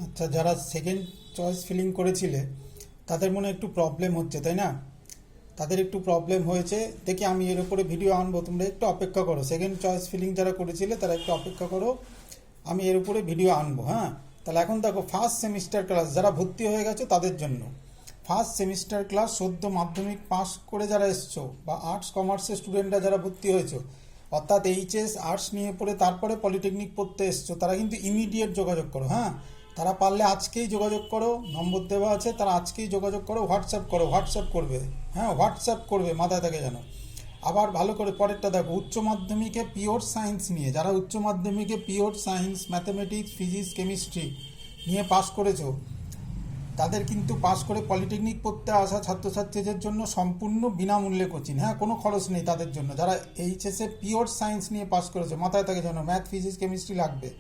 আচ্ছা, যারা second choice filling করেছিলে তাদের মনে একটু প্রবলেম হচ্ছে, তাই না? তাদের একটু প্রবলেম হয়েছে দেখি আমি এর উপরে ভিডিও আনবো, তোমরা একটু অপেক্ষা করো। সেকেন্ড চয়েস ফিলিং যারা করেছিলে তারা একটু অপেক্ষা করো, আমি এর উপরে ভিডিও আনবো। হ্যাঁ, তাহলে এখন দেখো, ফার্স্ট সেমিস্টার ক্লাস যারা ভর্তি হয়ে গেছো তাদের জন্য ফার্স্ট সেমিস্টার ক্লাস সদ্য মাধ্যমিক পাস করে যারা এসছো, বা আর্টস কমার্সের স্টুডেন্টরা যারা ভর্তি হয়েছো, অর্থাৎ এইচএস আর্টস নিয়ে পড়ে তারপরে পলিটেকনিক পড়তে এসছো, তারা কিন্তু ইমিডিয়েট যোগাযোগ করো। হ্যাঁ, তারা পারলে আজকেই যোগাযোগ করো, নম্বর দেওয়া আছে, তারা আজকেই যোগাযোগ করো, হোয়াটসঅ্যাপ করবে। হ্যাঁ, হোয়াটসঅ্যাপ করবে, মাথায় থাকে যেন। আবার ভালো করে পরেরটা দেখো, উচ্চ মাধ্যমিকে পিওর সায়েন্স নিয়ে যারা উচ্চ মাধ্যমিকে pure science, mathematics, physics, chemistry নিয়ে পাস করেছো, তাদের কিন্তু পাস করে পলিটেকনিক পড়তে আসা ছাত্রছাত্রীদের জন্য সম্পূর্ণ বিনামূল্যে কোচিং। হ্যাঁ, কোনো খরচ নেই তাদের জন্য। যারা এইচএসে পিওর সায়েন্স নিয়ে পাস করেছে, মাথায় থাকে যেন, ম্যাথ, ফিজিক্স, কেমিস্ট্রি লাগবে।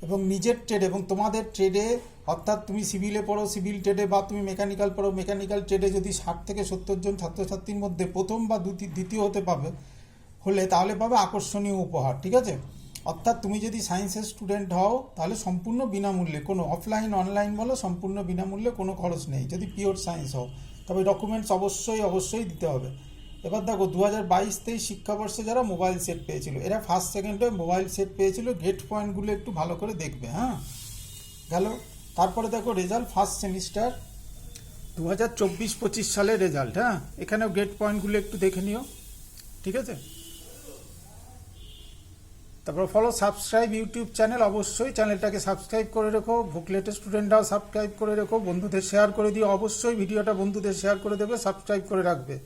এবং নিজের ট্রেড এবং তোমাদের ট্রেডে, অর্থাৎ তুমি সিভিলে পড়ো সিভিল ট্রেডে, বা তুমি মেকানিক্যাল পড়ো মেকানিক্যাল ট্রেডে, যদি 60 থেকে 70 জন ছাত্রছাত্রীর মধ্যে প্রথম বা দ্বিতীয় হতে হলে তাহলে পাবে আকর্ষণীয় উপহার। ঠিক আছে, অর্থাৎ তুমি যদি সায়েন্সের স্টুডেন্ট হও তাহলে সম্পূর্ণ বিনামূল্যে, কোনো অফলাইন অনলাইন বলো, সম্পূর্ণ বিনামূল্যে, কোনো খরচ নেই যদি পিওর সায়েন্স হও। তবে ডকুমেন্টস অবশ্যই দিতে হবে। এবার দেখো, 2022-23 শিক্ষাবর্ষে যারা মোবাইল সেট পেয়েছিল, এরা ফার্স্ট সেকেন্ডে মোবাইল সেট পেয়েছিল, গেট পয়েন্টগুলো একটু ভালো করে দেখবে। হ্যাঁ, গেল। তারপরে দেখো রেজাল্ট, ফার্স্ট সেমিস্টার 2024-25 সালের রেজাল্ট। হ্যাঁ, এখানেও গেট পয়েন্টগুলো একটু দেখে নিও। ঠিক আছে, তারপর ফলো সাবস্ক্রাইব ইউটিউব চ্যানেল, অবশ্যই চ্যানেলটাকে সাবস্ক্রাইব করে রেখো। বুকলেটের স্টুডেন্টরাও সাবস্ক্রাইব করে রেখো, বন্ধুদের শেয়ার করে দিও, অবশ্যই ভিডিওটা বন্ধুদের শেয়ার করে দেবে, সাবস্ক্রাইব করে রাখবে।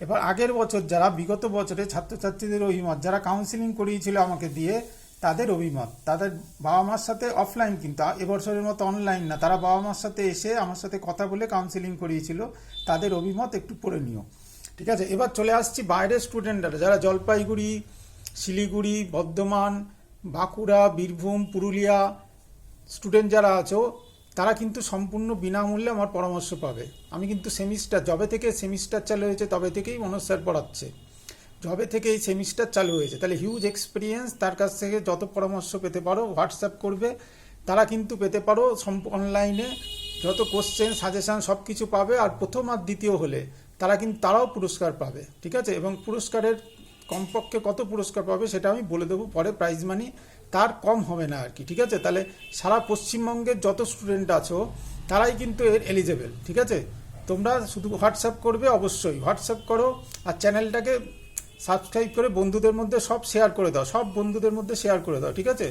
এবার আগের বছর যারা, বিগত বছরে ছাত্রছাত্রীদের অভিমত, যারা কাউন্সিলিং করিয়েছিল আমাকে দিয়ে, তাদের অভিমত, তাদের বাবা মার সাথে অফলাইন, কিন্তু এবছরের মতো অনলাইন না, তারা বাবা মার সাথে এসে আমার সাথে কথা বলে কাউন্সিলিং করিয়েছিল, তাদের অভিমত একটু পড়ে নিও। ঠিক আছে, এবার চলে আসছি বাইরের স্টুডেন্টরা, যারা জলপাইগুড়ি, শিলিগুড়ি, বর্ধমান, বাঁকুড়া, বীরভূম, পুরুলিয়া স্টুডেন্ট যারা আছো, তারা কিন্তু সম্পূর্ণ বিনামূল্যে আমার পরামর্শ পাবে। আমি কিন্তু যবে থেকে সেমিস্টার চালু হয়েছে তবে থেকেই মনোজ স্যার পড়াচ্ছে, যবে থেকে এই সেমিস্টার চালু হয়েছে, তাহলে হিউজ এক্সপিরিয়েন্স। তার কাছ থেকে যত পরামর্শ পেতে পারো হোয়াটসঅ্যাপ করবে, তারা কিন্তু পেতে পারো অনলাইনে যত কোশ্চেন, সাজেশান সব কিছু পাবে। আর প্রথম আর দ্বিতীয় হলে তারাও পুরস্কার পাবে। ঠিক আছে, এবং পুরস্কারের কমপক্ষে কত পুরস্কার পাবে সেটা আমি বলে দেবো পরে, প্রাইজ মানি তার কম হবে না আর কি। ঠিক আছে, তাহলে সারা পশ্চিমবঙ্গের যত স্টুডেন্ট আছো তারাই কিন্তু এর এলিজেবল। ঠিক আছে, তোমরা শুধু হোয়াটসঅ্যাপ করবে, অবশ্যই হোয়াটসঅ্যাপ করো, আর চ্যানেলটাকে সাবস্ক্রাইব করে বন্ধুদের মধ্যে সব শেয়ার করে দাও, সব বন্ধুদের মধ্যে শেয়ার করে দাও। ঠিক আছে।